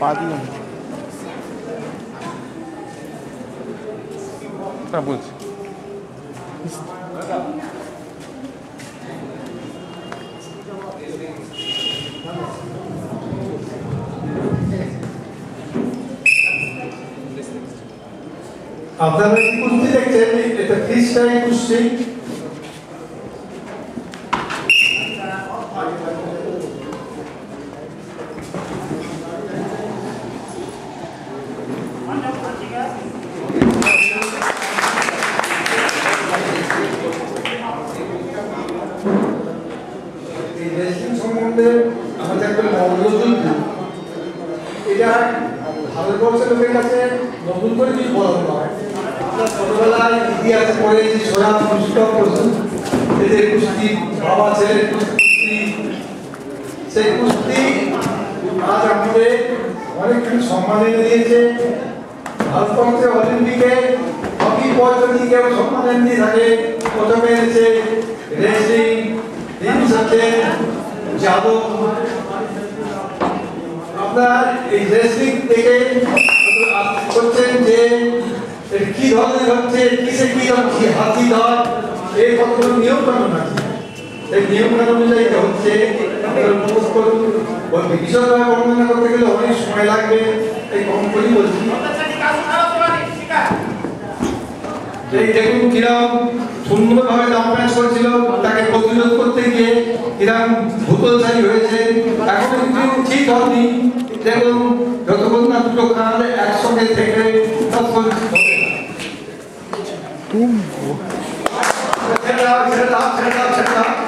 পা দিয়ে না বলছি আপনারা কি কুস্তি দেখছেন? এটা ফ্রি স্টাইল কুস্তি। এই রেসলিং সম্বন্ধে আমাদের একটা মনোযোগ এটা ভারতবর্ষের লোকের কাছে নতুন করে কিছু বলা হয়। আমরা ছোটবেলায় ইতিহাসে পড়েছি সোনা পুস্তক এদের কুস্তি বাবা ছেলের কুস্তি, সেই কুস্তি আজ আমাদের অনেকখানি সম্মান এনে দিয়েছে। ভারতবর্ষের অলিম্পিকে হকি পর্যটনীকেও সম্মান এনে দিয়ে থাকে। প্রথমে এনেছে রেসলিং, যাদব। আপনার এই রেসলিং থেকে করছেন যে কি ধরনের হচ্ছে, কিসে কি হচ্ছে, হাতি ধর, এই কতগুলো নিয়ম কানুন আছে। এই নিয়ম কানুন অনুযায়ী হচ্ছে বিশদভাবে বর্ণনা করতে গেলে অনেক সময় লাগবে, এই কম করেই বলছি। এই দেখুন কিরম সুন্দরভাবে দাম ম্যাচ করেছিল, তাকে প্রতিরোধ করতে গিয়ে কিরম ভূতলশালী হয়েছে। এখন কিন্তু ঠিক হয়নি। দেখুন যতক্ষণ না দুটো কান একসঙ্গে থেকে ছেড়ে দাও, ছেড়ে দাও, ছেড়ে দাও, ছেড়ে দাও।